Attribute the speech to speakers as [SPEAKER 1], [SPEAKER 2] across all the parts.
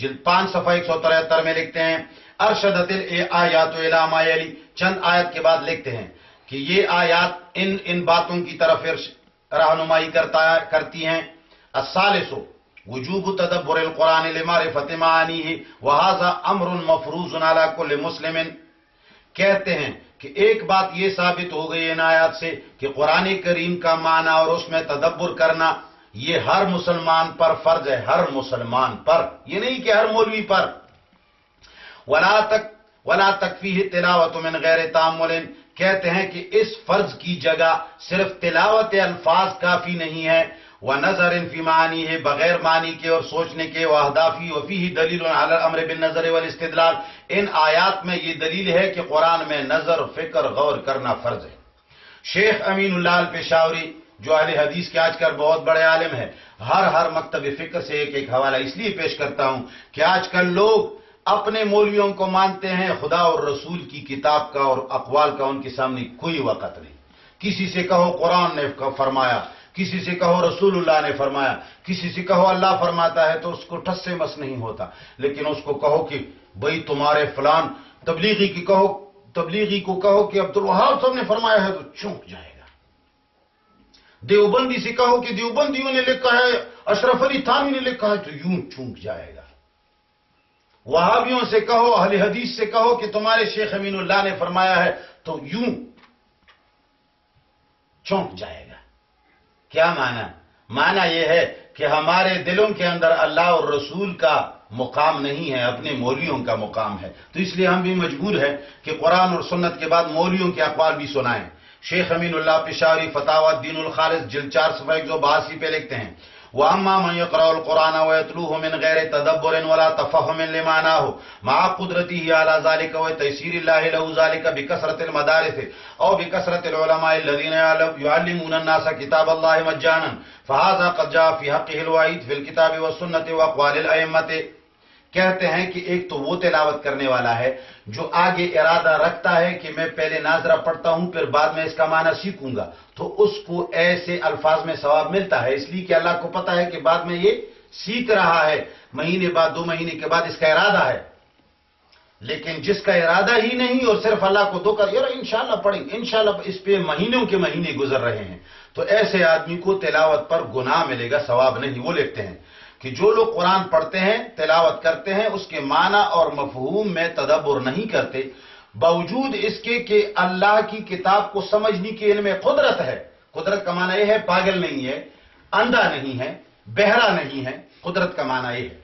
[SPEAKER 1] جلد 5 صفحہ 173 میں لکھتے ہیں ارشدت آیات الی ما یلی، چند آیت کے بعد لکھتے ہیں کہ یہ آیات ان باتوں کی طرف رہنمائی کرتی ہیں. الثالث وجوب تدبر القرآن لمعرفت معانیہ وہذا امر مفروض علی کل مسلم. کہتے ہیں کہ ایک بات یہ ثابت ہو گئی ان آیات سے کہ قرآن کریم کا معنی اور اس میں تدبر کرنا یہ ہر مسلمان پر فرض ہے، ہر مسلمان پر، یہ نہیں کہ ہر مولوی پر. ولا تکفیہ تلاوت من غیر تامل، کہتے ہیں کہ اس فرض کی جگہ صرف تلاوت الفاظ کافی نہیں ہے. ونظر فی معانی ہے، بغیر معنی کے اور سوچنے کے. واہدافی وفیہ دلیل علی الامر بالنظر والاستدلال، ان آیات میں یہ دلیل ہے کہ قرآن میں نظر، فکر، غور کرنا فرض ہے. شیخ امین اللہ الپشاوری جو اہل حدیث کے آج کل بہت بڑے عالم ہیں، ہر مکتب فکر سے ایک حوالہ اس لیے پیش کرتا ہوں کہ آج کل لوگ اپنے مولویوں کو مانتے ہیں، خدا اور رسول کی کتاب کا اور اقوال کا ان کے سامنے کوئی وقت نہیں. کسی سے کہو قرآن نے فرمایا، کسی سے کہو رسول اللہ نے فرمایا، کسی سے کہو اللہ فرماتا ہے تو اس کو ٹھس سے مس نہیں ہوتا. لیکن اس کو کہو کہ بھئی تمہارے فلان تبلیغی کو کہو کہ عبدالوہاب صاحب نے فرمایا ہے تو چونک جائے گا. دیوبندی سے کہو کہ دیوبندیوں نے لکھا ہے، اشرف علی تھانوی نے لکھا ہے تو یوں چونک جائے گا. وہابیوں سے کہو، اہل حدیث سے کہو کہ تمہارے شیخ امین اللہ نے فرمایا ہے تو یوں چونک جائے گا. کیا معنی؟ معنی یہ ہے کہ ہمارے دلوں کے اندر اللہ اور رسول کا مقام نہیں ہے، اپنے مولویوں کا مقام ہے. تو اس لیے ہم بھی مجبور ہیں کہ قرآن اور سنت کے بعد مولویوں کے اقوال بھی سنائیں. شیخ امین اللہ پشاوری فتاوی الدین الخالص جلد 4 صفحہ 182 پہ لکھتے ہیں وَأَمَّا مَنْ يَقْرَأُ الْقُرْآنَ وَيَتْلُوهُ مِنْ غَيْرِ تَدَبُّرٍ وَلَا تَفَهُّمٍ لِمَعْنَاهُ مَعَ قُدْرَتِهِ عَلَى ذَلِكَ وَتَيْسِيرِ اللَّهِ لَهُ ذَلِكَ بِكَثْرَةِ الْمَدَارِسِ أَوْ بِكَثْرَةِ الْعُلَمَاءِ الَّذِينَ يُعَلِّمُونَ النَّاسَ كِتَابَ اللَّهِ مَجَّانًا فَهَذَا قَدْ جَاءَ فِي حَقِّهِ الْوَعِيدُ فِي الْكِتَابِ وَالسُّنَّةِ وَأَقْوَالِ الْأَئِمَّةِ. کہتے ہیں کہ ایک تو وہ تلاوت کرنے والا ہے جو آگے ارادہ رکھتا ہے کہ میں پہلے ناظرہ پڑھتا ہوں پھر بعد میں اس کا معنی سیکھوں گا، تو اس کو ایسے الفاظ میں ثواب ملتا ہے، اس لیے کہ اللہ کو پتا ہے کہ بعد میں یہ سیکھ رہا ہے، مہینے بعد 2 مہینے کے بعد اس کا ارادہ ہے. لیکن جس کا ارادہ ہی نہیں اور صرف اللہ کو دھوکہ یار انشاءاللہ پڑھیں، انشاءاللہ اس پہ مہینوں کے مہینے گزر رہے ہیں، تو ایسے آدمی کو تلاوت پر گناہ ملے گا، ثواب نہیں. وہ لکھتے ہیں کہ جو لوگ قرآن پڑھتے ہیں، تلاوت کرتے ہیں، اس کے معنی اور مفہوم میں تدبر نہیں کرتے، باوجود اس کے کہ اللہ کی کتاب کو سمجھنے کی ان میں قدرت ہے. قدرت کا معنی یہ ہے پاگل نہیں ہے، اندھا نہیں ہے، بہرا نہیں ہے. قدرت کا معنی یہ ہے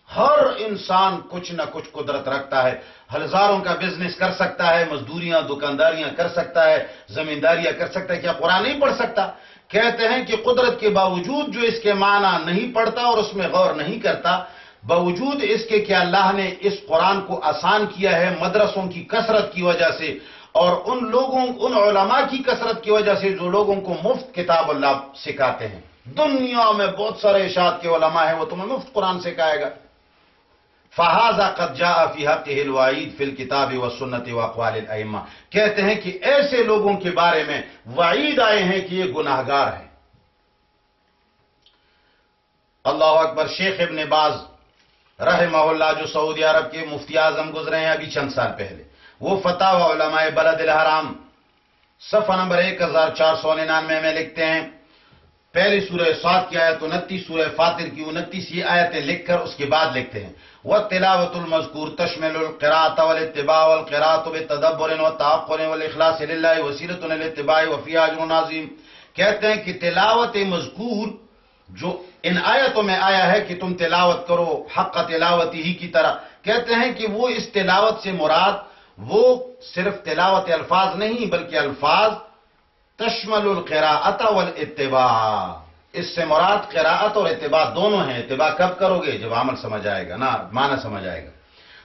[SPEAKER 1] ہر انسان کچھ نہ کچھ قدرت رکھتا ہے، ہزاروں کا بزنس کر سکتا ہے، مزدوریاں دکانداریاں کر سکتا ہے، زمینداریاں کر سکتا ہے. کیا قرآن نہیں پڑھ سکتا؟ کہتے ہیں کہ قدرت کے باوجود جو اس کے معنی نہیں پڑھتا اور اس میں غور نہیں کرتا، باوجود اس کے کہ اللہ نے اس قرآن کو آسان کیا ہے مدرسوں کی کثرت کی وجہ سے اور ان علماء کی کثرت کی وجہ سے جو لوگوں کو مفت کتاب اللہ سکھاتے ہیں. دنیا میں بہت سارے اشاعت کے علماء ہیں، وہ تمہیں مفت قرآن سکھائے گا. فَهَذَا قَدْ جَاءَ فِي حَقِّهِ الْوَعِيدُ فِي الْكِتَابِ وَالسُّنَّةِ وَأَقْوَالِ الْأَئِمَّةِ. کہتے ہیں کہ ایسے لوگوں کے بارے میں وعید آئے ہیں کہ یہ گناہگار ہیں. اللہ اکبر. شیخ ابن باز رحمہ اللہ جو سعودی عرب کے مفتی اعظم گزرے ہیں ابھی چند سال پہلے، وہ فتاوی علماء بلد الحرام صفحہ نمبر 1499 میں لکھتے ہیں پہلی سورہ صاد کی آیت 29، سورہ فاطر کی 29 یہ آیتیں لکھ کر اس کے بعد لکھتے ہیں وَالتِّلَاوَةُ الْمَذْكُورُ تَشْمِلُ الْقِرَاءَةَ وَالِاتِّبَاعَ وَالْقِرَاءَةُ بِالتَّدَبُّرٍ وَالتَّعَقُّلٍ وَالْإِخْلَاصِ لِلَّهِ وَسِيلَةٌ لِلِاتِّبَاعِ وَفِيهَا أَجْرٌ عَظِيمٌ. کہتے ہیں کہ تلاوت مذکور جو ان آیتوں میں آیا ہے کہ تم تلاوت کرو حق تلاوتی ہی کی طرح، کہتے ہیں کہ وہ اس تلاوت سے مراد وہ صرف تلاوت الفاظ نہیں بلکہ الفاظ تشمل القراءۃ والاتباع. اس سے مراد قراءت اور اتباع دونوں ہیں. اتباع کب کرو گے؟ جب عمل سمجھ آئے گا نا، معنی سمجھ آئے گا.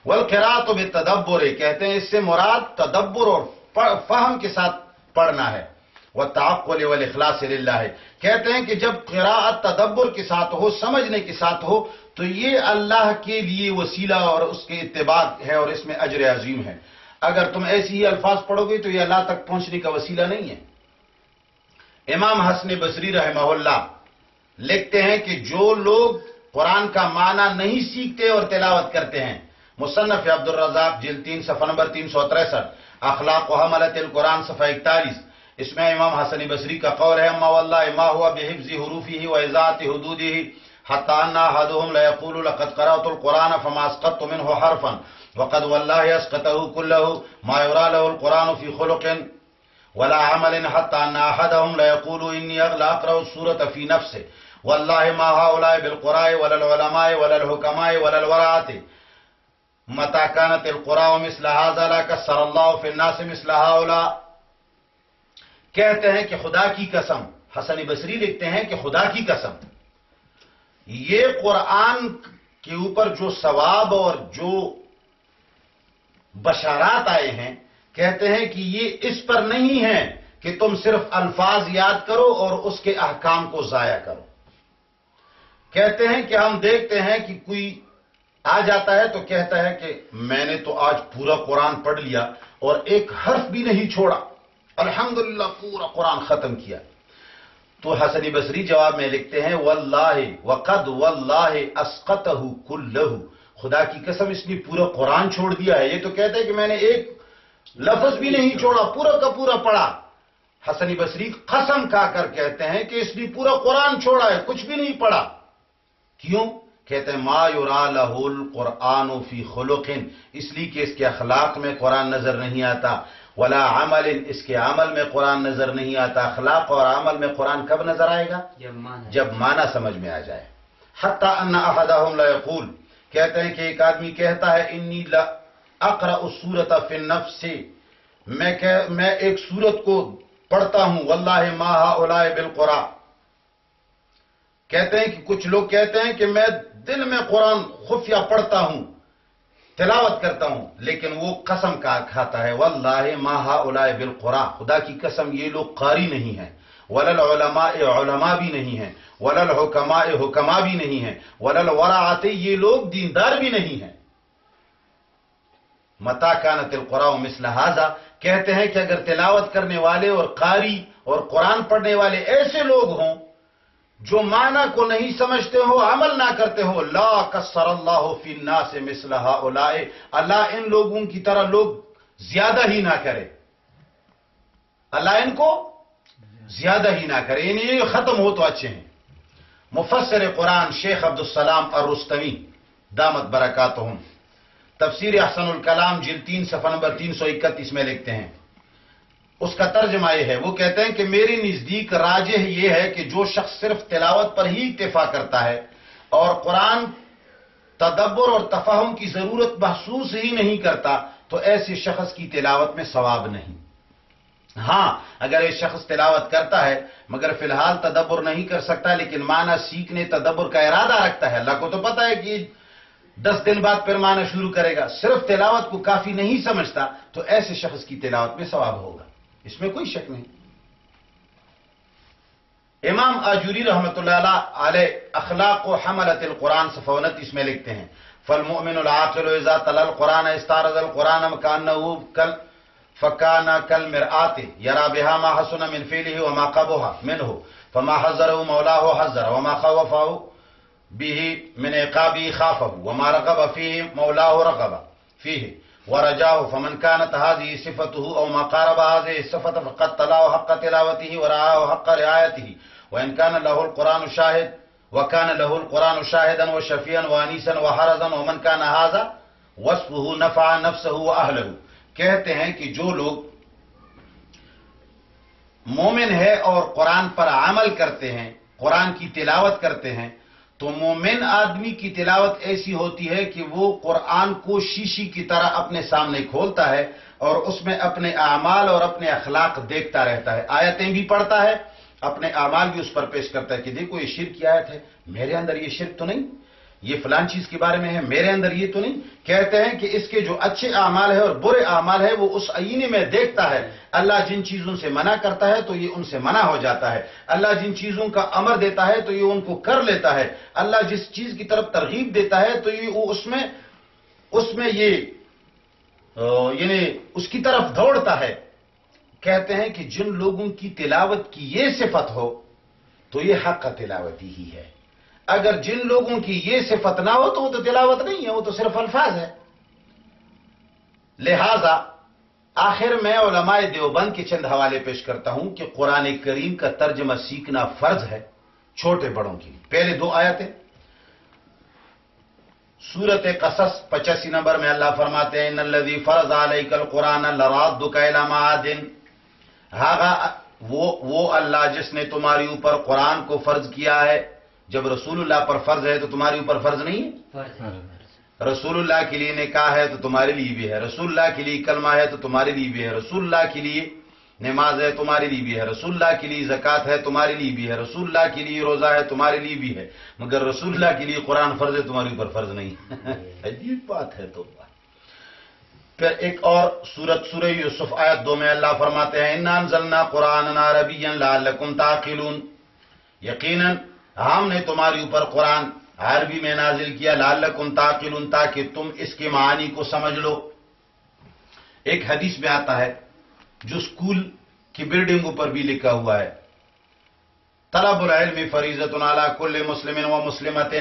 [SPEAKER 1] والقراءۃ بالتدبر کہتے ہیں اس سے مراد تدبر اور فہم کے ساتھ پڑھنا ہے. والتعقل والاخلاص للہ کہتے ہیں کہ جب قراءت تدبر کے ساتھ ہو، سمجھنے کے ساتھ ہو، تو یہ اللہ کے لیے وسیلہ اور اس کے اتباع ہے اور اس میں اجر عظیم ہے. اگر تم ایسی ہی الفاظ پڑھو گے تو یہ اللہ تک پہنچنے کا وسیلہ نہیں ہے. امام حسن بصری رحمہ اللہ لکھتے ہیں کہ جو لوگ قرآن کا معنی نہیں سیکھتے اور تلاوت کرتے ہیں۔ مصنف عبدالرزاق جلد 3 صفحہ نمبر 363، اخلاق و حملت القرآن صفحہ 41، اس میں امام حسن بصری کا قول ہے اما واللہ ما ہوا بحفظ حروفہ و اذاعت حدودہ حتی ان احدهم لا يقول لقد قرأت القرآن فما اسقطت منه حرفا وقد والله اسقطه كله ما يرى له القرآن في خلق ولا عمل حتى ان احدهم لا يقول اني لا اقرأ السورة في نفسه والله ما هؤلاء بالقراء ولا العلماء ولا الحكماء ولا الورعات متى كانت القراء مثل هذا لا كسر الله في الناس مثل هؤلاء۔ کہتے ہیں کہ خدا کی قسم، حسن بصری لکھتے ہیں کہ خدا کی قسم یہ قرآن کے اوپر جو ثواب اور جو بشارات آئے ہیں، کہتے ہیں کہ یہ اس پر نہیں ہے کہ تم صرف الفاظ یاد کرو اور اس کے احکام کو ضائع کرو۔ کہتے ہیں کہ ہم دیکھتے ہیں کہ کوئی آ جاتا ہے تو کہتا ہے کہ میں نے تو آج پورا قرآن پڑھ لیا اور ایک حرف بھی نہیں چھوڑا، الحمدللہ پورا قرآن ختم کیا۔ تو حسن بصری جواب میں لکھتے ہیں واللہ وقد واللہ اسقطہ کلہ، خدا کی قسم اس نے پورا قرآن چھوڑ دیا ہے۔ یہ تو کہتے ہیں کہ میں نے ایک لفظ بھی نہیں چھوڑا، پورا کا پورا پڑھا۔ حسن بصری قسم کھا کر کہتے ہیں کہ اس نے پورا قرآن چھوڑا ہے، کچھ بھی نہیں پڑھا۔ کیوں؟ کہتے ہیں ما یرا لہ القرآن فی خلق، اس لیے کہ اس کے اخلاق میں قرآن نظر نہیں آتا، ولا عمل، اس کے عمل میں قرآن نظر نہیں آتا۔ اخلاق اور عمل میں قرآن کب نظر آئے گا؟ جب معنی سمجھ میں آ جائے۔ حتی ان احدهم لا یقول، کہتے ہیں کہ ایک آدمی کہتا ہے انی لا اقرأ السورۃ فی النفس، میں ایک سورت کو پڑھتا ہوں، واللہ ما هؤلاء بالقراء، کہتے ہیں کہ کچھ لوگ کہتے ہیں کہ میں دل میں قرآن خفیہ پڑھتا ہوں، تلاوت کرتا ہوں، لیکن وہ قسم کھاتا ہے واللہ ما هؤلاء بالقراء، خدا کی قسم یہ لوگ قاری نہیں ہیں، ولا العلماء علماء بھی نہیں ہیں، ولا الحکماء حکماء بھی نہیں ہیں، ولا الورعات یہ لوگ دیندار بھی نہیں ہیں۔ متى كانت القراء مثل هذا، کہتے ہیں کہ اگر تلاوت کرنے والے اور قاری اور قرآن پڑھنے والے ایسے لوگ ہوں جو معنی کو نہیں سمجھتے ہو، عمل نہ کرتے ہو، لا کسر اللہ فی الناس مثل هؤلاء، اللہ ان لوگوں کی طرح لوگ زیادہ ہی نہ کرے، اللہ ان کو زیادہ ہی نہ کرے، یعنی یہ ختم ہو تو اچھے ہیں۔ مفسر قرآن شیخ عبدالسلام الرستمی دامت برکاتہم تفسیر احسن الکلام جلد 3 صفحہ نمبر 331 میں لکھتے ہیں، اس کا ترجمہ یہ ہے، وہ کہتے ہیں کہ میری نزدیک راجح یہ ہے کہ جو شخص صرف تلاوت پر ہی اکتفا کرتا ہے اور قرآن تدبر اور تفہم کی ضرورت محسوس ہی نہیں کرتا تو ایسے شخص کی تلاوت میں ثواب نہیں۔ ہاں اگر ایک شخص تلاوت کرتا ہے مگر فی الحال تدبر نہیں کر سکتا، لیکن معنی سیکھنے تدبر کا ارادہ رکھتا ہے، اللہ کو تو پتا ہے کہ 10 دن بعد پھر معنی شروع کرے گا، صرف تلاوت کو کافی نہیں سمجھتا، تو ایسے شخص کی تلاوت میں ثواب ہوگا، اس میں کوئی شک نہیں۔ امام آجوری رحمۃ اللہ علیہ اخلاق و حملت القرآن صفحہ 29 میں لکھتے ہیں فالمؤمن العاقل اذا تلا القرآن استعرض القرآن فكان كالمرآة يرى بها ما حسن من فعله وما قبح منه فما حذره مولاه حذر وما خوفه به من عقابه خافه وما رغب فيه مولاه رغب فيه ورجاه، فمن كانت هذه صفته او ما قارب هذه الصفة فقد تلاه حق تلاوته ورعاه حق رعايته، وان كان له القرآن شاهد وكان له القرآن شاهدا وشفيعا وانيسا وحرزا ومن كان هذا وصفه نفع نفسه واهله۔ کہتے ہیں کہ جو لوگ مومن ہے اور قرآن پر عمل کرتے ہیں، قرآن کی تلاوت کرتے ہیں، تو مومن آدمی کی تلاوت ایسی ہوتی ہے کہ وہ قرآن کو شیشی کی طرح اپنے سامنے کھولتا ہے اور اس میں اپنے اعمال اور اپنے اخلاق دیکھتا رہتا ہے، آیتیں بھی پڑھتا ہے، اپنے اعمال بھی اس پر پیش کرتا ہے کہ دیکھو یہ شرک کی آیت ہے، میرے اندر یہ شرک تو نہیں، یہ فلان چیز کے بارے میں ہے، میرے اندر یہ تو نہیں۔ کہتے ہیں کہ اس کے جو اچھے اعمال ہے اور برے اعمال ہے وہ اس آئینے میں دیکھتا ہے، اللہ جن چیزوں سے منع کرتا ہے تو یہ ان سے منع ہو جاتا ہے، اللہ جن چیزوں کا امر دیتا ہے تو یہ ان کو کر لیتا ہے، اللہ جس چیز کی طرف ترغیب دیتا ہے تو یہ اس میں یہ یعنی اس کی طرف دوڑتا ہے۔ کہتے ہیں کہ جن لوگوں کی تلاوت کی یہ صفت ہو تو یہ حق تلاوتی ہی ہے۔ اگر جن لوگوں کی یہ صفت نہ ہو تو وہ تو تلاوت نہیں ہے، وہ تو صرف الفاظ ہے۔ لہذا آخر میں علماء دیوبند کے چند حوالے پیش کرتا ہوں کہ قرآن کریم کا ترجمہ سیکھنا فرض ہے چھوٹے بڑوں کی۔ پہلے 2 آیتیں سورت قصص 85 نمبر میں اللہ فرماتے ہیں ان الذی فرض علیک القرآن لرادک الی معاد، وہ اللہ جس نے تمہاری اوپر قرآن کو فرض کیا ہے۔ جب رسول اللہ پر فرض ہے تو تمہاری اوپر فرض نہیں ہے؟ رسول اللہ کے لیے نکاح ہے تو تمہارے لیے بھی ہے، رسول اللہ کے لیے کلمہ ہے تو تمہارے لیے بھی ہے، رسول اللہ کے لیے نماز ہے تمہارے لیے بھی ہے، رسول اللہ کے لیے زکوٰۃ ہے تمہارے لیے بھی ہے، رسول اللہ کے لیے روزہ ہے تمہارے لیے بھی ہے، مگر رسول اللہ کے لیے قرآن فرض ہے تمہارے اوپر فرض نہیں۔ عجیب بات ہے۔ تو پھر ایک اور سورہ یوسف آیت 2 میں اللہ فرماتے ہیں انا انزلنا قرآنا عربیا لعلکم تعقلون، یقیناً ہم نے تمہاری اوپر قرآن عربی میں نازل کیا لعلکم تعقلون، تاکہ تم اس کے معانی کو سمجھ لو۔ ایک حدیث میں آتا ہے جو اسکول کی بلڈنگوں پر بھی لکھا ہوا ہے، طلب العلم فریضۃ علی کل مسلم و مسلمۃ،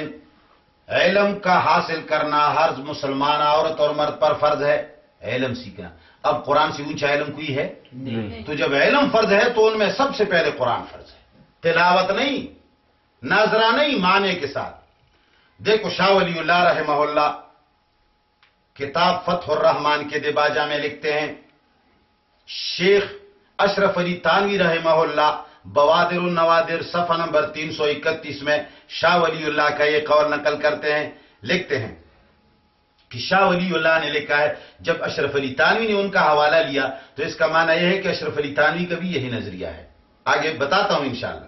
[SPEAKER 1] علم کا حاصل کرنا ہر مسلمان عورت اور مرد پر فرض ہے، علم سیکھنا۔ اب قرآن سے اونچا علم کوئی ہے؟ تو جب علم فرض ہے تو ان میں سب سے پہلے قرآن فرض ہے، تلاوت نہیں، ناظرہ نہیں، معنی کے ساتھ۔ دیکھو شاہ ولی اللہ رحمہ اللہ کتاب فتح الرحمان کے دباجہ میں لکھتے ہیں، شیخ اشرف علی تانوی رحمہ اللہ بوادر النوادر صفحہ نمبر 331 میں شاہ ولی اللہ کا یہ قول نقل کرتے ہیں، لکھتے ہیں کہ شاہ ولی اللہ نے لکھا ہے جب اشرف علی تانوی نے ان کا حوالہ لیا تو اس کا معنی یہ ہے کہ اشرف علی تانوی کا بھی یہی نظریہ ہے۔ آگے بتاتا ہوں انشاءاللہ،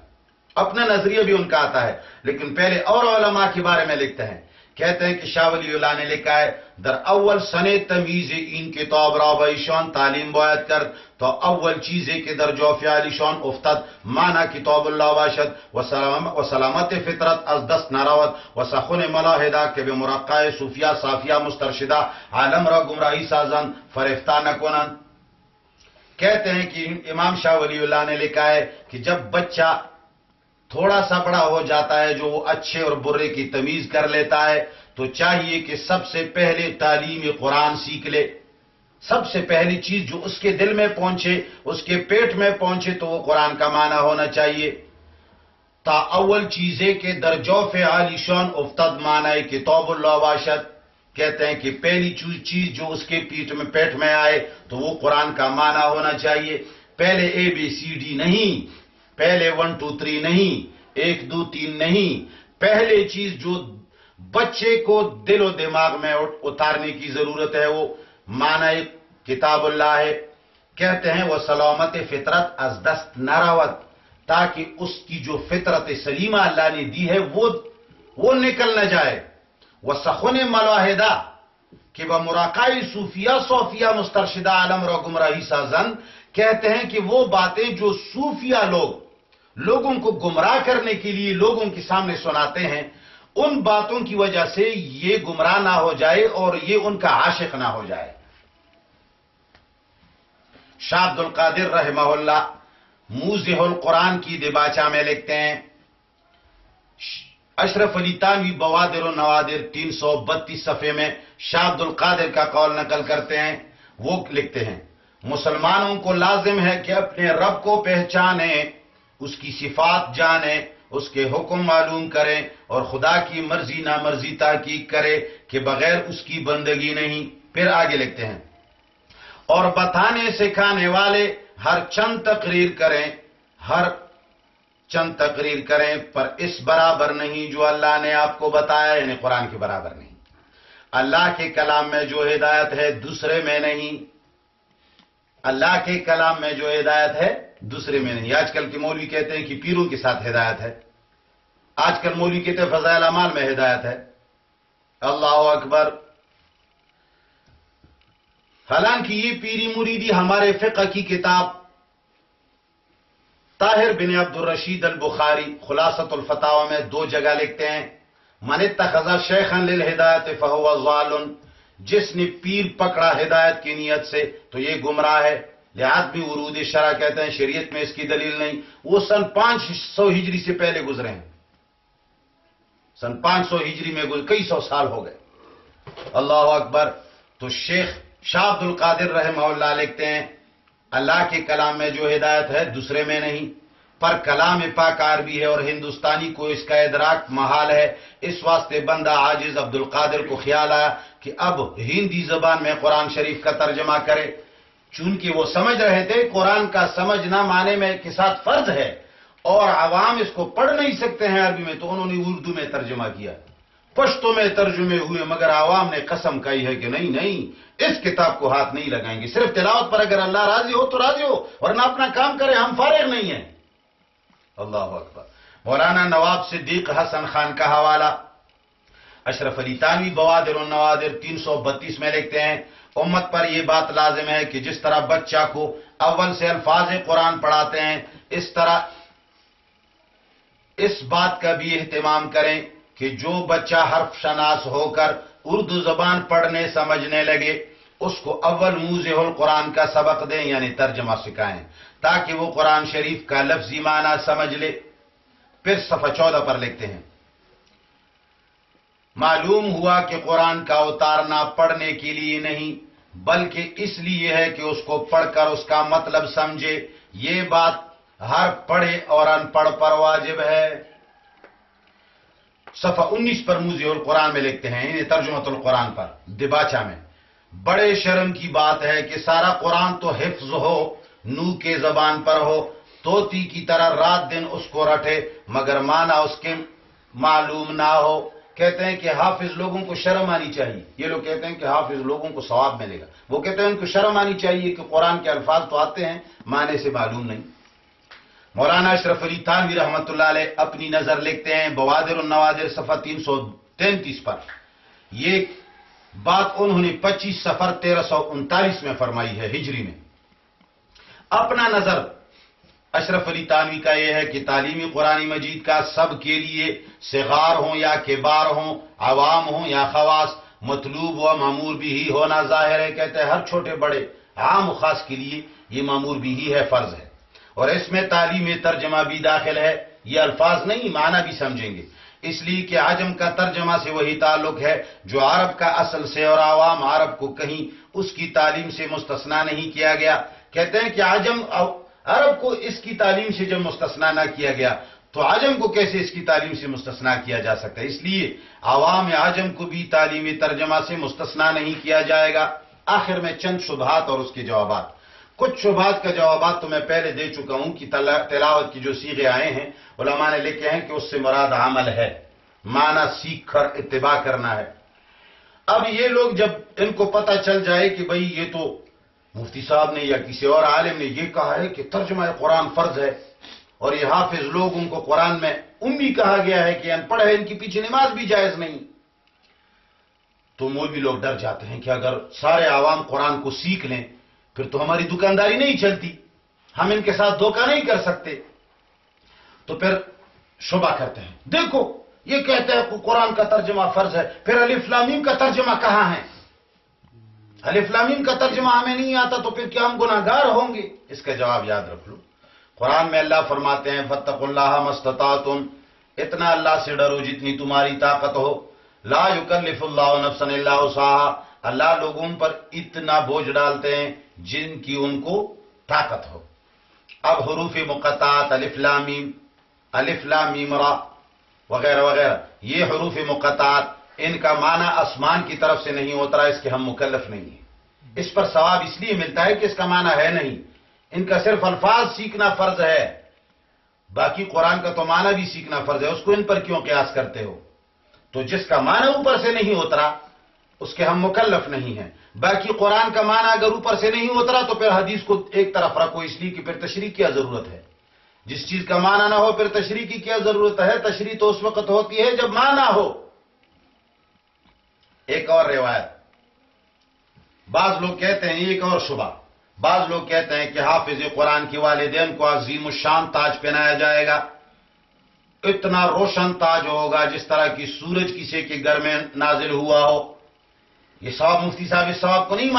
[SPEAKER 1] اپنا نظریہ بھی ان کا آتا ہے، لیکن پہلے اور علماء کے بارے میں لکھتے ہیں، کہتے ہیں کہ شاہ ولی اللہ نے لکھا ہے در اول سنے تمیز این کتاب را ایشان تعلیم باید کرد تو اول چیزی که در جوف ایشان افتد معنی کتاب الله باشد و سلامت فطرت از دست نرود و سخن ملاحده که به مرقع صوفیه صافیه مسترشده عالم را گمراهی سازند فریفته نکنند۔ کہتے ہیں کہ امام شاہ ولی اللہ نے لکھا ہے کہ جب بچہ تھوڑا سا بڑا ہو جاتا ہے، جو وہ اچھے اور برے کی تمیز کر لیتا ہے، تو چاہیے کہ سب سے پہلے تعلیم قرآن سیکھ لے۔ سب سے پہلی چیز جو اس کے دل میں پہنچے، اس کے پیٹ میں پہنچے، تو وہ قرآن کا معنی ہونا چاہیے۔ تا اول چیزیں کے در جوف عالی شان افتد معنی کتاب اللہ باشد، کہتے ہیں کہ پہلی چیز جو اس کے پیٹ میں آئے تو وہ قرآن کا معنی ہونا چاہیے۔ پہلے ABCD نہیں، پہلے 1 2 3 نہیں، 1 2 3 نہیں، پہلے چیز جو بچے کو دل و دماغ میں اتارنے کی ضرورت ہے وہ معنی کتاب اللہ ہے۔ کہتے ہیں وہ سلامت فطرت از دست نراوت، تاکہ اس کی جو فطرت سلیمہ اللہ نے دی ہے وہ نکل نہ جائے۔ وہ سخن ملاحدہ کہ وہ مراقعی صوفیہ صوفیہ مسترشدہ عالم را گمراہی سازن، کہتے ہیں کہ وہ باتیں جو صوفیہ لوگوں کو گمراہ کرنے کے لیے لوگوں کے سامنے سناتے ہیں، ان باتوں کی وجہ سے یہ گمراہ نہ ہو جائے اور یہ ان کا عاشق نہ ہو جائے۔ شاہ عبد القادر رحمہ اللہ موضح القرآن کی دباچہ میں لکھتے ہیں، اشرف علی تانوی بوادر النوادر 332 صفحے میں شاہ عبد القادر کا قول نقل کرتے ہیں، وہ لکھتے ہیں مسلمانوں کو لازم ہے کہ اپنے رب کو پہچانیں، اس کی صفات جانیں، اس کے حکم معلوم کریں اور خدا کی مرضی نامرضی تحقیق کرے کہ بغیر اس کی بندگی نہیں۔ پھر آگے لکھتے ہیں اور بتانے سکھانے والے ہر چند تقریر کریں پر اس برابر نہیں جو اللہ نے آپ کو بتایا، یعنی قرآن کے برابر نہیں۔ اللہ کے کلام میں جو ہدایت ہے دوسرے میں نہیں، اللہ کے کلام میں جو ہدایت ہے دوسرے میں نہیں۔ آج کل کے مولوی کہتے ہیں کہ پیروں کے ساتھ ہدایت ہے، آج کل مولوی کہتے ہیں فضائل اعمال میں ہدایت ہے۔ اللہ اکبر۔ حالانکہ یہ پیری مریدی ہمارے فقہ کی کتاب طاہر بن عبد الرشید البخاری خلاصۃ الفتاوی میں 2 جگہ لکھتے ہیں، من اتخذ شیخا للہدایت فہو ضال، جس نے پیر پکڑا ہدایت کی نیت سے تو یہ گمراہ ہے۔ لحاظ بھی ورود شرع کہتے ہیں شریعت میں اس کی دلیل نہیں، وہ سن 500 ہجری سے پہلے گزرے ہیں، سن 500 ہجری میں کئی سو سال ہو گئے. اللہ اکبر. تو شیخ شاہ عبد القادر رحمہ اللہ لکھتے ہیں اللہ کے کلام میں جو ہدایت ہے دوسرے میں نہیں، پر کلام پاک عربی ہے اور ہندوستانی کو اس کا ادراک محال ہے. اس واسطے بندہ عاجز عبد القادر کو خیال آیا کہ اب ہندی زبان میں قرآن شریف کا ترجمہ کرے. چونکہ وہ سمجھ رہے تھے قرآن کا سمجھنا معنی میں کے ساتھ فرض ہے اور عوام اس کو پڑھ نہیں سکتے ہیں عربی میں، تو انہوں نے اردو میں ترجمہ کیا. پشتو میں ترجمے ہوئے مگر عوام نے قسم کہی ہے کہ نہیں اس کتاب کو ہاتھ نہیں لگائیں گے. صرف تلاوت پر اگر اللہ راضی ہو تو راضی ہو، ورنہ اپنا کام کرے، ہم فارغ نہیں ہیں. اللہ اکبر. مولانا نواب صدیق حسن خان کا حوالہ اشرف علی تھانوی بوادر النوادر 332 میں لکھتے ہیں امت پر یہ بات لازم ہے کہ جس طرح بچہ کو اول سے الفاظ قرآن پڑھاتے ہیں اس طرح اس بات کا بھی اہتمام کریں کہ جو بچہ حرف شناس ہو کر اردو زبان پڑھنے سمجھنے لگے اس کو اول موضع القرآن کا سبق دیں، یعنی ترجمہ سکھائیں، تاکہ وہ قرآن شریف کا لفظی معنی سمجھ لے. پھر صفحہ 14 پر لکھتے ہیں معلوم ہوا کہ قرآن کا اتارنا پڑھنے کے لیے نہیں بلکہ اس لیے ہے کہ اس کو پڑھ کر اس کا مطلب سمجھے. یہ بات ہر پڑھے اور ان پڑھ پر واجب ہے. صفحہ 19 پر موضع القرآن میں لکھتے ہیں انہیں ترجمۃ القرآن پر دباچہ میں بڑے شرم کی بات ہے کہ سارا قرآن تو حفظ ہو، نو کے زبان پر ہو، طوطی کی طرح رات دن اس کو رٹے مگر معنی اس کے معلوم نہ ہو. کہتے ہیں کہ حافظ لوگوں کو شرم آنی چاہیے. یہ لوگ کہتے ہیں کہ حافظ لوگوں کو ثواب ملے گا، وہ کہتے ہیں ان کو شرم آنی چاہیے کہ قرآن کے الفاظ تو آتے ہیں معنی سے معلوم نہیں. مولانا اشرف علی تھانوی رحمۃ اللہ علیہ اپنی نظر لکھتے ہیں بوادر النوادر صفحہ 333 پر یہ بات انہوں نے 25 صفر 1339 میں فرمائی ہے ہجری میں. اپنا نظر اشرف علی تھانوی کا یہ ہے کہ تعلیمی قرآن مجید کا سب کے لیے صغار ہوں یا کبار ہوں، عوام ہوں یا خواص، مطلوب و معمور بھی ہی ہونا ظاہر ہے. کہتے ہیں ہر چھوٹے بڑے عام و خاص کے لیے یہ معمور بھی ہی ہے، فرض ہے. اور اس میں تعلیم ترجمہ بھی داخل ہے. یہ الفاظ نہیں معنی بھی سمجھیں گے، اس لیے کہ عجم کا ترجمہ سے وہی تعلق ہے جو عرب کا اصل سے، اور عوام عرب کو کہیں اس کی تعلیم سے مستثنا نہیں کیا گیا. کہتے ہیں کہ عرب کو اس کی تعلیم سے جب مستثنا نہ کیا گیا تو عجم کو کیسے اس کی تعلیم سے مستثنا کیا جا سکتا ہے. اس لیے عوام عجم کو بھی تعلیم ترجمہ سے مستثنا نہیں کیا جائے گا. آخر میں چند شبہات اور اس کے جوابات. کچھ شبہات کا جوابات تو میں پہلے دے چکا ہوں کہ تلاوت کی جو صیغے آئے ہیں علماء نے لکھے ہیں کہ اس سے مراد عمل ہے، معنی سیکھ کر اتباع کرنا ہے. اب یہ لوگ جب ان کو پتہ چل جائے کہ بھئی یہ تو مفتی صاحب نے یا کسی اور عالم نے یہ کہا ہے کہ ترجمہ قرآن فرض ہے اور یہ حافظ لوگ ان کو قرآن میں امی کہا گیا ہے کہ ان پڑھ ہے، ان کی پیچھے نماز بھی جائز نہیں، تو مولوی لوگ ڈر جاتے ہیں کہ اگر سارے عوام قرآن کو سیکھ لیں پھر تو ہماری دکانداری نہیں چلتی، ہم ان کے ساتھ دھوکہ نہیں کر سکتے. تو پھر شبہ کرتے ہیں دیکھو یہ کہتے ہیں کہ قرآن کا ترجمہ فرض ہے، پھر الف لام میم کا ترجمہ کہاں ہے؟ الف لام میم کا ترجمہ ہمیں نہیں آتا تو پھر کیا ہم گناہگار ہوں گے؟ اس کا جواب یاد رکھ لو. قرآن میں اللہ فرماتے ہیں فاتقوا اللہ ما استطعتم، اتنا اللہ سے ڈرو جتنی تمہاری طاقت ہو. لا یکلف اللہ نفسا الا وسعها، اللہ لوگوں پر اتنا بوجھ ڈالتے ہیں جن کی ان کو طاقت ہو. اب حروف مقطعات الف لام میم را وغیرہ وغیرہ، یہ حروف مقطعات ان کا معنی آسمان کی طرف سے نہیں اترا، اس کے ہم مکلف نہیں ہیں. اس پر ثواب اس لیے ملتا ہے کہ اس کا معنی ہے نہیں، ان کا صرف الفاظ سیکھنا فرض ہے، باقی قرآن کا تو معنی بھی سیکھنا فرض ہے. اس کو ان پر کیوں قیاس کرتے ہو؟ تو جس کا معنی اوپر سے نہیں اترا اس کے ہم مکلف نہیں ہیں. باقی قرآن کا معنی اگر اوپر سے نہیں اترا تو پھر حدیث کو ایک طرف رکھو، اس لیے کہ پھر تشریح کیا ضرورت ہے؟ جس چیز کا معنی نہ ہو پھر تشریح کی کیا ضرورت ہے؟ تشریح تو اس وقت ہوتی ہے جب معنی ہو. ایک اور روایت، بعض لوگ کہتے ہیں ایک اور شبہ، بعض لوگ کہتے ہیں کہ حافظ قرآن کے والدین کو عظیم الشان تاج پہنایا جائے گا، اتنا روشن تاج ہوگا جس طرح کی سورج کسی کے گھر میں نازل ہوا ہو. یہ ثواب مفتی صاحب اس ثواب کو نہیں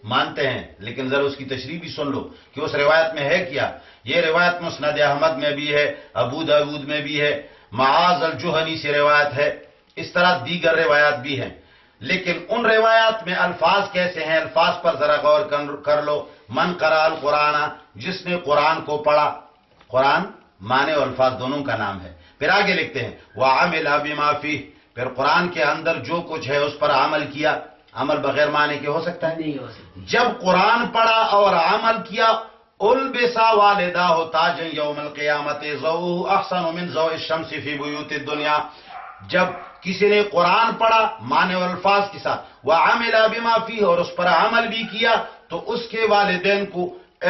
[SPEAKER 1] مانتے ہیں، لیکن ذرا اس کی تشریح بھی سن لو کہ اس روایت میں ہے کیا. یہ روایت مسند احمد میں بھی ہے، ابو داود میں بھی ہے، معاذ الجہنی سے روایت ہے، اس طرح دیگر روایات بھی ہیں، لیکن ان روایات میں الفاظ کیسے ہیں، الفاظ پر ذرا غور کر لو۔ من قرأ القرآن، جس نے قرآن کو پڑھا، قرآن معنی اور الفاظ دونوں کا نام ہے۔ پھر آگے لکھتے ہیں وَعَمِلَ بِمَا فِيهِ، پھر قرآن کے اندر جو کچھ ہے اس پر عمل کیا۔ عمل بغیر معنی کے ہو سکتا ہے؟
[SPEAKER 2] نہیں ہو سکتا۔
[SPEAKER 1] جب قرآن پڑھا اور عمل کیا، البسا والداہ تاجا یوم القیامت ضوء احسن من ضوء الشمس فی بیوت الدنیا، جب کسی نے قرآن پڑھا معنی اور الفاظ کے ساتھ، وعمل بما فیہ، اور اس پر عمل بھی کیا، تو اس کے والدین کو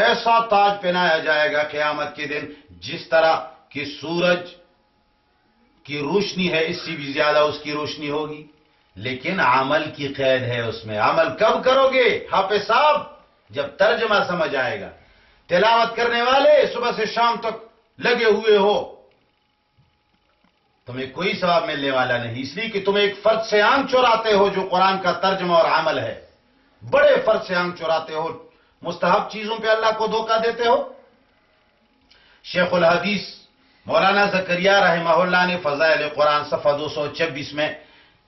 [SPEAKER 1] ایسا تاج پہنایا جائے گا قیامت کے دن جس طرح کہ سورج کی روشنی ہے اس سے بھی زیادہ اس کی روشنی ہوگی۔ لیکن عمل کی قید ہے اس میں۔ عمل کب کرو گے حافظ صاحب؟ جب ترجمہ سمجھ آئے گا۔ تلاوت کرنے والے صبح سے شام تک لگے ہوئے ہو، تمہیں کوئی ثواب ملنے والا نہیں، اس لیے کہ تم ایک فرد سے آنکھ چراتے ہو جو قرآن کا ترجمہ اور عمل ہے۔ بڑے فرد سے آنکھ چراتے ہو، مستحب چیزوں پہ اللہ کو دھوکہ دیتے ہو۔ شیخ الحدیث مولانا زکریا رحمہ اللہ نے فضائل قرآن صفحہ 226 میں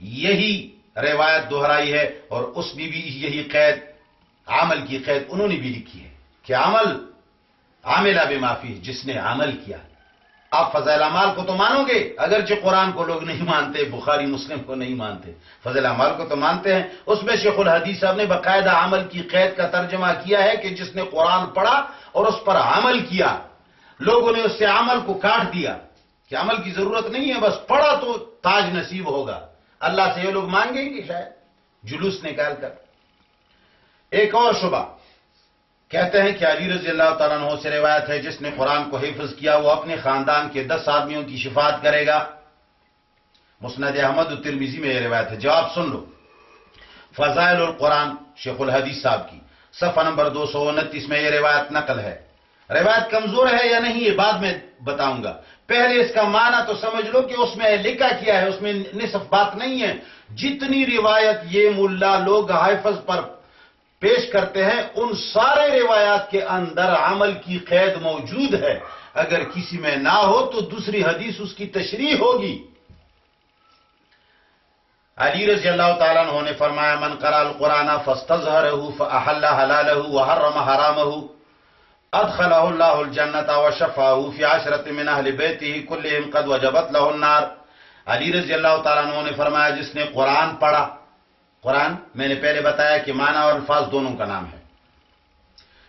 [SPEAKER 1] یہی روایت دہرائی ہے، اور اس میں بھی یہی قید، عمل کی قید انہوں نے بھی لکھی ہے کہ عامل بما فیہ، جس نے عمل کیا۔ آپ فضائل اعمال کو تو مانو گے، اگرچہ قرآن کو لوگ نہیں مانتے، بخاری مسلم کو نہیں مانتے، فضائل اعمال کو تو مانتے ہیں۔ اس میں شیخ الحدیث صاحب نے باقاعدہ عمل کی قید کا ترجمہ کیا ہے کہ جس نے قرآن پڑھا اور اس پر عمل کیا۔ لوگوں نے اس سے عمل کو کاٹ دیا کہ عمل کی ضرورت نہیں ہے، بس پڑھا تو تاج نصیب ہوگا۔ اللہ سے یہ لوگ مانگیں گے شاید جلوس نکال کر۔ ایک اور شبہ، کہتے ہیں کہ علی رضی اللہ تعالیٰ عنہ سے روایت ہے جس نے قرآن کو حفظ کیا وہ اپنے خاندان کے 10 آدمیوں کی شفاعت کرے گا۔ مسند احمد و ترمذی میں یہ روایت ہے۔ جواب سن لو۔ فضائل القرآن شیخ الحدیث صاحب کی صفحہ نمبر 229 میں یہ روایت نقل ہے۔ روایت کمزور ہے یا نہیں یہ بعد میں بتاؤں گا، پہلے اس کا معنی تو سمجھ لو کہ اس میں لکھا کیا ہے، اس میں نصف بات نہیں ہے۔ جتنی روایت یہ ملا لوگ حافظ پر پیش کرتے ہیں ان سارے روایات کے اندر عمل کی قید موجود ہے، اگر کسی میں نہ ہو تو دوسری حدیث اس کی تشریح ہوگی۔ علی رضی اللہ تعالیٰ عنہ نے فرمایا من قرأ القرآن فاستظہرہ فاحل حلالہ وحرم حرامہ ادخلہ اللہ الجنۃ وشفعہ فی عشرۃ من اہل بیتہ کلہم قد وجبت لہ النار۔ علی رضی اللہ تعالیٰ عنہ نے فرمایا جس نے قرآن پڑھا، قرآن میں نے پہلے بتایا کہ معنی اور الفاظ دونوں کا نام ہے،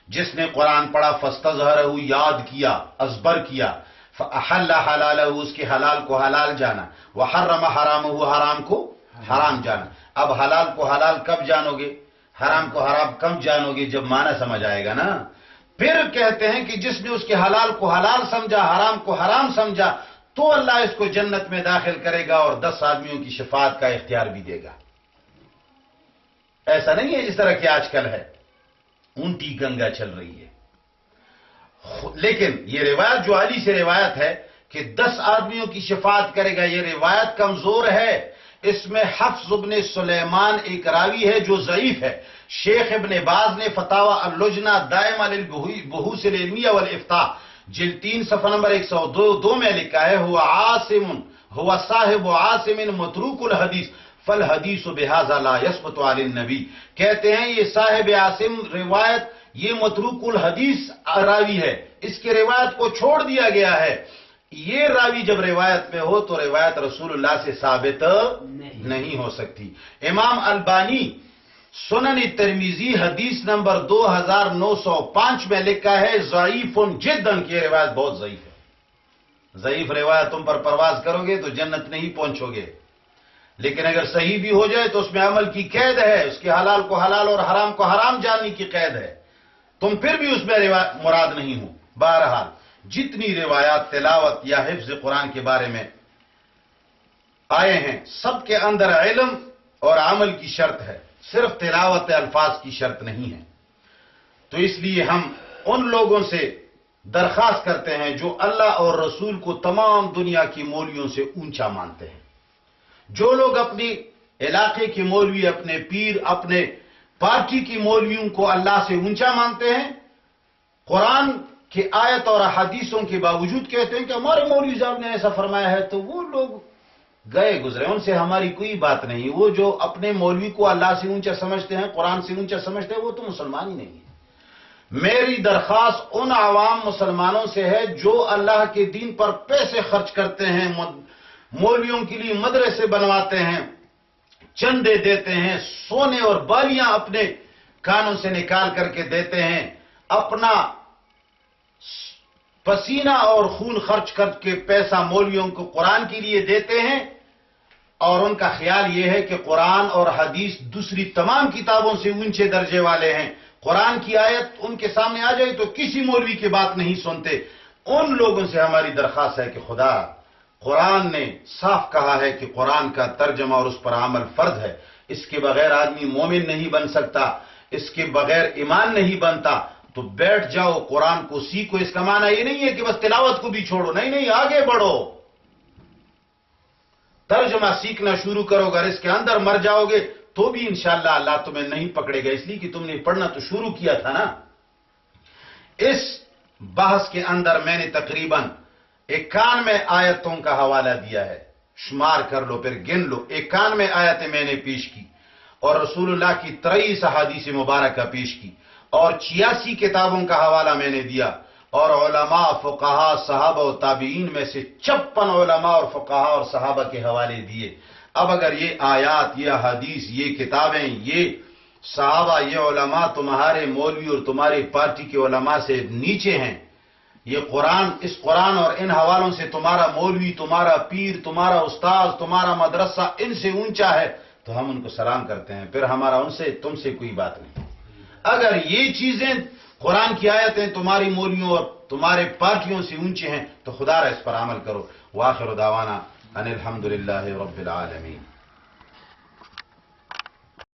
[SPEAKER 1] جس نے قرآن پڑھا فاستظہرہ یاد کیا، ازبر کیا، فاحل حلالہ اس کے حلال کو حلال جانا، وحرم حرامہ حرام کو حرام جانا۔ اب حلال کو حلال کب جانو گے، حرام کو حرام کب جانو گے؟ جب معنی سمجھ آئے گا نا۔ پھر کہتے ہیں کہ جس نے اس کے حلال کو حلال سمجھا، حرام کو حرام سمجھا، تو اللہ اس کو جنت میں داخل کرے گا اور 10 آدمیوں کی شفاعت کا اختیار بھی دے گا۔ ایسا نہیں ہے جس طرح کہ آج کل ہے، اونٹی گنگا چل رہی ہے۔ لیکن یہ روایت جو علی سے روایت ہے کہ 10 آدمیوں کی شفاعت کرے گا، یہ روایت کمزور ہے۔ اس میں حفص بن سلیمان ایک راوی ہے جو ضعیف ہے۔ شیخ ابن باز نے فتاوی اللجنہ دائمہ للبحوث العلمیہ والافتاء جلد 3 صفحہ نمبر 102 میں لکھا ہے ہوا صاحب عاصم متروک الحدیث فالحدیث بہذا لا یثبت علی النبی۔ کہتے ہیں یہ صاحب عاصم روایت یہ متروک الحدیث راوی ہے، اس کے روایت کو چھوڑ دیا گیا ہے۔ یہ راوی جب روایت میں ہو تو روایت رسول اللہ سے ثابت نہیں ہو سکتی۔ امام البانی سنن ترمذی حدیث نمبر 2905 میں لکھا ہے ضعیف جدا کہ یہ روایت بہت ضعیف ہے۔ ضعیف روایت تم پر پرواز کرو گے تو جنت نہیں پہنچو گے، لیکن اگر صحیح بھی ہو جائے تو اس میں عمل کی قید ہے، اس کے حلال کو حلال اور حرام کو حرام جاننے کی قید ہے، تم پھر بھی اس میں مراد نہیں ہو۔ بہرحال جتنی روایات تلاوت یا حفظ قرآن کے بارے میں آئے ہیں سب کے اندر علم اور عمل کی شرط ہے، صرف تلاوت الفاظ کی شرط نہیں ہے۔ تو اس لیے ہم ان لوگوں سے درخواست کرتے ہیں جو اللہ اور رسول کو تمام دنیا کی مولویوں سے اونچا مانتے ہیں۔ جو لوگ اپنی علاقے کے مولوی، اپنے پیر، اپنے پارٹی کی مولویوں کو اللہ سے اونچا مانتے ہیں، قرآن کہ آیت اور حدیثوں کے باوجود کہتے ہیں کہ ہمارے مولوی صاحب نے ایسا فرمایا ہے، تو وہ لوگ گئے گزرے، ان سے ہماری کوئی بات نہیں۔ وہ جو اپنے مولوی کو اللہ سے اونچا سمجھتے ہیں، قرآن سے اونچا سمجھتے ہیں، وہ تو مسلمان ہی نہیں ہے۔ میری درخواست ان عوام مسلمانوں سے ہے جو اللہ کے دین پر پیسے خرچ کرتے ہیں، مولویوں کے لیے مدرسے بنواتے ہیں، چندے دیتے ہیں، سونے اور بالیاں اپنے کانوں سے نکال کر کے دیتے ہیں، اپنا پسینہ اور خون خرچ کر کے پیسہ مولویوں کو قرآن کے لیے دیتے ہیں، اور ان کا خیال یہ ہے کہ قرآن اور حدیث دوسری تمام کتابوں سے اونچے درجے والے ہیں۔ قرآن کی آیت ان کے سامنے آ جائے تو کسی مولوی کی بات نہیں سنتے۔ ان لوگوں سے ہماری درخواست ہے کہ خدا، قرآن نے صاف کہا ہے کہ قرآن کا ترجمہ اور اس پر عمل فرض ہے، اس کے بغیر آدمی مومن نہیں بن سکتا، اس کے بغیر ایمان نہیں بنتا۔ تو بیٹھ جاؤ، قرآن کو سیکھو۔ اس کا معنی یہ نہیں ہے کہ بس تلاوت کو بھی چھوڑو، نہیں، آگے بڑھو، ترجمہ سیکھنا شروع کرو۔ اگر اس کے اندر مر جاؤ گے تو بھی انشاءاللہ اللہ تمہیں نہیں پکڑے گا، اس لیے کہ تم نے پڑھنا تو شروع کیا تھا نا۔ اس بحث کے اندر میں نے تقریباً 91 آیتوں کا حوالہ دیا ہے، شمار کر لو پھر گن لو۔ 91 آیتیں میں نے پیش کی، اور رسول اللہ کی 23 احادیث مبارکہ پیش کی، اور 86 کتابوں کا حوالہ میں نے دیا، اور علماء، فقہاء، صحابہ و تابعین میں سے 56 علماء اور فقہاء اور صحابہ کے حوالے دیے۔ اب اگر یہ آیات، یہ حدیث، یہ کتابیں، یہ صحابہ، یہ علماء تمہارے مولوی اور تمہاری پارٹی کے علماء سے نیچے ہیں، یہ قرآن، اس قرآن اور ان حوالوں سے تمہارا مولوی، تمہارا پیر، تمہارا استاذ، تمہارا مدرسہ ان سے اونچا ہے، تو ہم ان کو سلام کرتے ہیں، پھر ہمارا ان سے، تم سے کوئی بات نہیں۔ اگر یہ چیزیں، قرآن کی آیتیں تمہاری مولویوں اور تمہارے پارٹیوں سے اونچے ہیں تو خدا را اس پر عمل کرو۔ وآخر دعوانا ان الحمدللہ رب العالمین۔